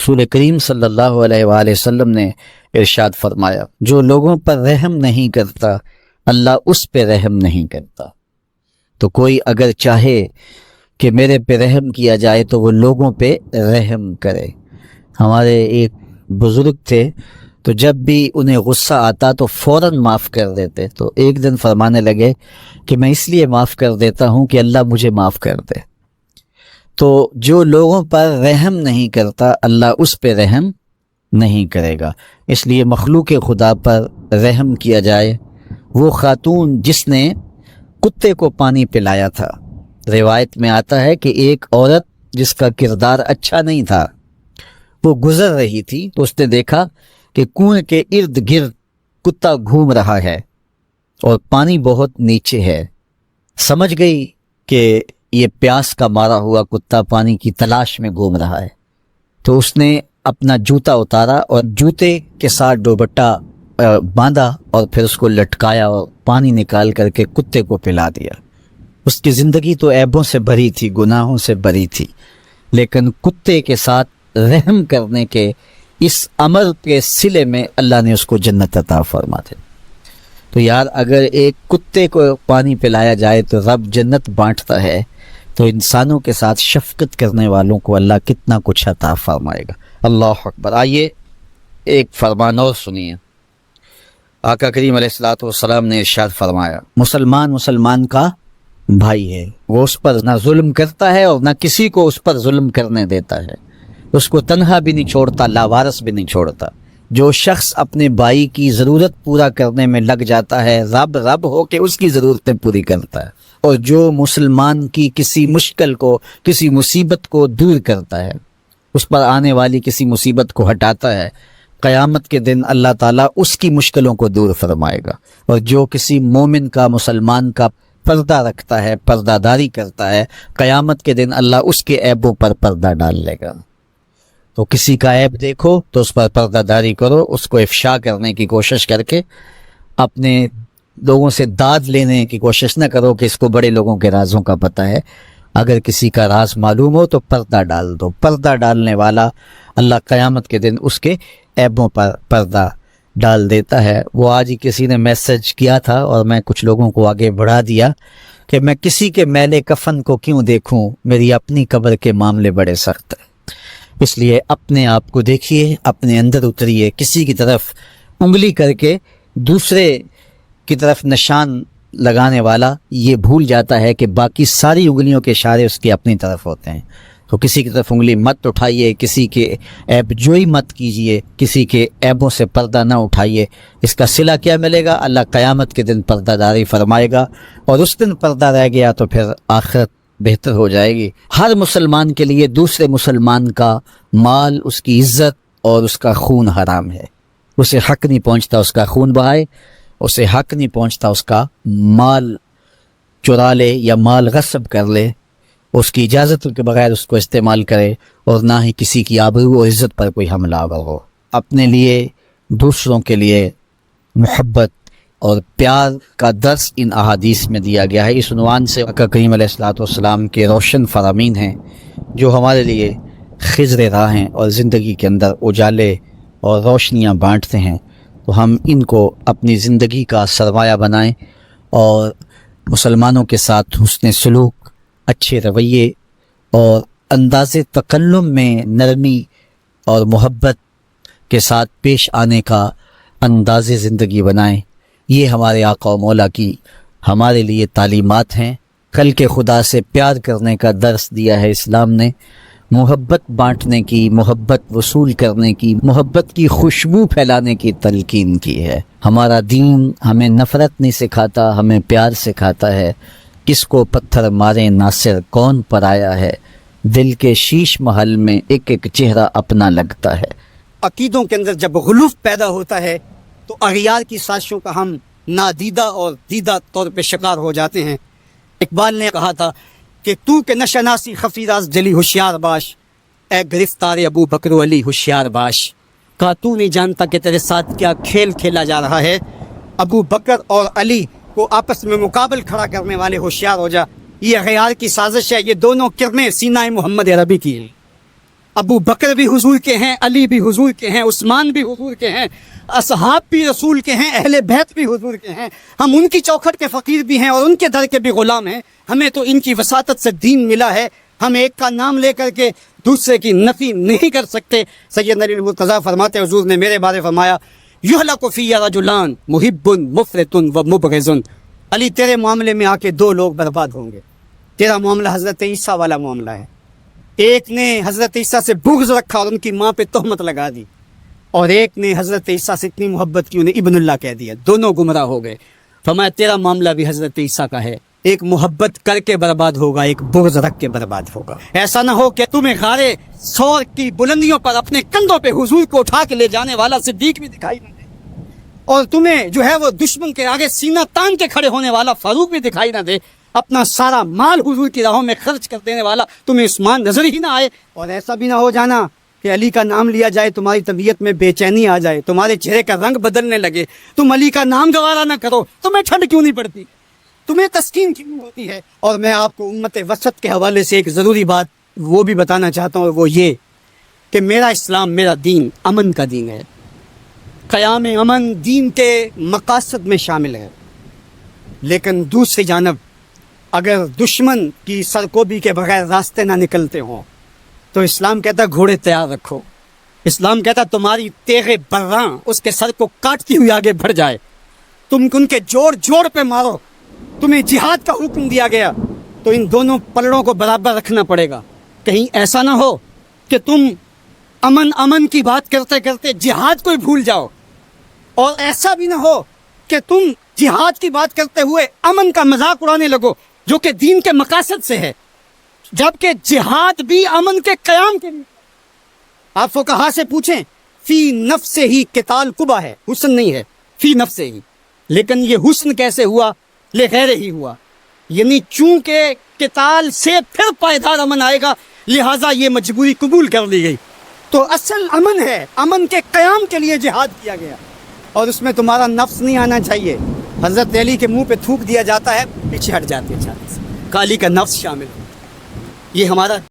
رسول کریم صلی اللہ علیہ وآلہ وسلم نے ارشاد فرمایا، جو لوگوں پر رحم نہیں کرتا اللہ اس پہ رحم نہیں کرتا۔ تو کوئی اگر چاہے کہ میرے پہ رحم کیا جائے تو وہ لوگوں پہ رحم کرے۔ ہمارے ایک بزرگ تھے، تو جب بھی انہیں غصہ آتا تو فوراً معاف کر دیتے۔ تو ایک دن فرمانے لگے کہ میں اس لیے معاف کر دیتا ہوں کہ اللہ مجھے معاف کر دے۔ تو جو لوگوں پر رحم نہیں کرتا اللہ اس پہ رحم نہیں کرے گا۔ اس لیے مخلوق خدا پر رحم کیا جائے۔ وہ خاتون جس نے کتے کو پانی پلایا تھا، روایت میں آتا ہے کہ ایک عورت جس کا کردار اچھا نہیں تھا وہ گزر رہی تھی، تو اس نے دیکھا کہ کنویں کے ارد گرد کتا گھوم رہا ہے اور پانی بہت نیچے ہے۔ سمجھ گئی کہ یہ پیاس کا مارا ہوا کتا پانی کی تلاش میں گھوم رہا ہے، تو اس نے اپنا جوتا اتارا اور جوتے کے ساتھ دوپٹہ باندھا اور پھر اس کو لٹکایا اور پانی نکال کر کے کتے کو پلا دیا۔ اس کی زندگی تو عیبوں سے بھری تھی، گناہوں سے بھری تھی، لیکن کتے کے ساتھ رحم کرنے کے اس عمل کے صلے میں اللہ نے اس کو جنت عطا فرما دے۔ تو یار اگر ایک کتے کو پانی پلایا جائے تو رب جنت بانٹتا ہے، تو انسانوں کے ساتھ شفقت کرنے والوں کو اللہ کتنا کچھ عطا فرمائے گا۔ اللہ اکبر۔ آئیے ایک فرمان اور سنیے۔ آقا کریم علیہ الصلوۃ والسلام نے ارشاد فرمایا، مسلمان کا بھائی ہے، وہ اس پر نہ ظلم کرتا ہے اور نہ کسی کو اس پر ظلم کرنے دیتا ہے، اس کو تنہا بھی نہیں چھوڑتا، لاوارث بھی نہیں چھوڑتا۔ جو شخص اپنے بھائی کی ضرورت پورا کرنے میں لگ جاتا ہے، رب ہو کے اس کی ضرورتیں پوری کرتا ہے، اور جو مسلمان کی کسی مشکل کو، کسی مصیبت کو دور کرتا ہے، اس پر آنے والی کسی مصیبت کو ہٹاتا ہے، قیامت کے دن اللہ تعالیٰ اس کی مشکلوں کو دور فرمائے گا۔ اور جو کسی مومن کا، مسلمان کا پردہ رکھتا ہے، پردہ داری کرتا ہے، قیامت کے دن اللہ اس کے عیبوں پر پردہ ڈال لے گا۔ تو کسی کا عیب دیکھو تو اس پر پردہ داری کرو، اس کو افشا کرنے کی کوشش کر کے اپنے لوگوں سے داد لینے کی کوشش نہ کرو کہ اس کو بڑے لوگوں کے رازوں کا پتہ ہے۔ اگر کسی کا راز معلوم ہو تو پردہ ڈال دو۔ پردہ ڈالنے والا اللہ قیامت کے دن اس کے عیبوں پر پردہ ڈال دیتا ہے۔ وہ آج ہی کسی نے میسج کیا تھا اور میں کچھ لوگوں کو آگے بڑھا دیا کہ میں کسی کے میلے کفن کو کیوں دیکھوں، میری اپنی قبر کے معاملے بڑے سخت ہیں۔ اس لیے اپنے آپ کو دیکھیے، اپنے اندر اتریے۔ کسی کی طرف انگلی کر کے دوسرے کی طرف نشان لگانے والا یہ بھول جاتا ہے کہ باقی ساری انگلیوں کے اشارے اس کی اپنی طرف ہوتے ہیں۔ تو کسی کی طرف انگلی مت اٹھائیے، کسی کے عیب جوئی مت کیجیے، کسی کے عیبوں سے پردہ نہ اٹھائیے۔ اس کا صلہ کیا ملے گا؟ اللہ قیامت کے دن پردہ داری فرمائے گا، اور اس دن پردہ رہ گیا تو پھر آخرت بہتر ہو جائے گی۔ ہر مسلمان کے لیے دوسرے مسلمان کا مال، اس کی عزت اور اس کا خون حرام ہے۔ اسے حق نہیں پہنچتا اس کا خون بہائے، اسے حق نہیں پہنچتا اس کا مال چرا لے یا مال غصب کر لے، اس کی اجازت کے بغیر اس کو استعمال کرے، اور نہ ہی کسی کی آبرو اور عزت پر کوئی حملہ آور ہو۔ اپنے لیے، دوسروں کے لیے محبت اور پیار کا درس ان احادیث میں دیا گیا ہے۔ اس عنوان سے آقا کریم علیہ الصلوۃ والسلام کے روشن فرامین ہیں جو ہمارے لیے خضر راہ ہیں اور زندگی کے اندر اجالے اور روشنیاں بانٹتے ہیں۔ تو ہم ان کو اپنی زندگی کا سرمایہ بنائیں اور مسلمانوں کے ساتھ حسن سلوک، اچھے رویے اور انداز تکلم میں نرمی اور محبت کے ساتھ پیش آنے کا انداز زندگی بنائیں۔ یہ ہمارے آقا و مولا کی ہمارے لیے تعلیمات ہیں۔ کل کے خدا سے پیار کرنے کا درس دیا ہے اسلام نے، محبت بانٹنے کی، محبت وصول کرنے کی، محبت کی خوشبو پھیلانے کی تلقین کی ہے۔ ہمارا دین ہمیں نفرت نہیں سکھاتا، ہمیں پیار سکھاتا ہے۔ کس کو پتھر مارے ناصر کون پرایا ہے، دل کے شیش محل میں ایک ایک چہرہ اپنا لگتا ہے۔ عقیدوں کے اندر جب غلوف پیدا ہوتا ہے تو اغیار کی سازشوں کا ہم نادیدہ اور دیدہ طور پہ شکار ہو جاتے ہیں۔ اقبال نے کہا تھا کہ تو کہ نشناسی خفی راز جلی ہوشیار باش، اے گرفتار ابو بکر و علی ہوشیار باش۔ کہا تو نہیں جانتا کہ تیرے ساتھ کیا کھیل کھیلا جا رہا ہے، ابو بکر اور علی کو آپس میں مقابل کھڑا کرنے والے ہوشیار ہو جا۔ یہ اغیار کی سازش ہے، یہ دونوں کرنیں سینہ محمد عربی کی ہیں۔ ابو بکر بھی حضور کے ہیں، علی بھی حضور کے ہیں، عثمان بھی حضور کے ہیں، اصحاب بھی رسول کے ہیں، اہل بیت بھی حضور کے ہیں. ہم ان کی چوکھٹ کے فقیر بھی ہیں اور ان کے در کے بھی غلام ہیں. ہمیں تو ان کی وساطت سے دین ملا ہے. ہم ایک کا نام لے کر کے دوسرے کی نفی نہیں کر سکتے. سید علی المرتضیٰ فرماتے ہیں، حضور نے میرے بارے فرمایا، یہلک فی رجلان محب مفرط و مبغض. علی تیرے معاملے میں آ کے دو لوگ برباد ہوں گے. تیرا معاملہ حضرت عیسیٰ والا معاملہ ہے. ایک نے حضرت عیسیٰ سے بغض رکھا اور ان کی ماں پہ تہمت لگا دی، اور ایک نے حضرت عیسیٰ سے اتنی محبت کی انہیں ابن اللہ کہہ دیا. دونوں گمراہ ہو گئے. فرمایا تیرا معاملہ بھی حضرت عیسیٰ کا ہے. ایک محبت کر کے برباد ہوگا، ایک بغض رکھ کے برباد ہوگا. ایسا نہ ہو کہ تمہیں غارے ثور کی بلندیوں پر اپنے کندھوں پہ حضور کو اٹھا کے لے جانے والا صدیق بھی دکھائی نہ دے، اور تمہیں جو ہے وہ دشمن کے آگے سینہ تان کے کھڑے ہونے والا فاروق بھی دکھائی نہ دے. اپنا سارا مال حضور کی راہوں میں خرچ کر دینے والا تمہیں عثمان نظر ہی نہ آئے. اور ایسا بھی نہ ہو جانا کہ علی کا نام لیا جائے تمہاری طبیعت میں بے چینی آ جائے، تمہارے چہرے کا رنگ بدلنے لگے، تم علی کا نام گوارا نہ کرو. تمہیں ٹھنڈ کیوں نہیں پڑتی؟ تمہیں تسکین کیوں ہوتی ہے؟ اور میں آپ کو امت وسط کے حوالے سے ایک ضروری بات وہ بھی بتانا چاہتا ہوں، وہ یہ کہ میرا اسلام، میرا دین امن کا دین ہے. قیام امن دین کے مقاصد میں شامل ہے. لیکن دوسری جانب اگر دشمن کی سرکوبی کے بغیر راستے نہ نکلتے ہوں تو اسلام کہتا ہے گھوڑے تیار رکھو. اسلام کہتا ہے تمہاری تیغ براں اس کے سر کو کاٹتی ہوئی آگے بڑھ جائے، تم ان کے جوڑ جوڑ پہ مارو. تمہیں جہاد کا حکم دیا گیا تو ان دونوں پلڑوں کو برابر رکھنا پڑے گا. کہیں ایسا نہ ہو کہ تم امن کی بات کرتے کرتے جہاد کو ہی بھول جاؤ، اور ایسا بھی نہ ہو کہ تم جہاد کی بات کرتے ہوئے امن کا مذاق اڑانے لگو جو کہ دین کے مقاصد سے ہے، جبکہ جہاد بھی امن کے قیام کے لیے. آپ فقہا سے پوچھیں، فی نفس ہی قتال قبا ہے، حسن نہیں ہے، فی نفس ہی. لیکن یہ حسن کیسے ہوا؟ لغیر ہی ہوا. یعنی چونکہ قتال سے پھر پائیدار امن آئے گا، لہٰذا یہ مجبوری قبول کر لی گئی. تو اصل امن ہے، امن کے قیام کے لیے جہاد کیا گیا، اور اس میں تمہارا نفس نہیں آنا چاہیے. حضرت علی کے منہ پہ تھوک دیا جاتا ہے، پیچھے ہٹ جاتے ہیں، کالی کا نفس شامل ہو. یہ ہمارا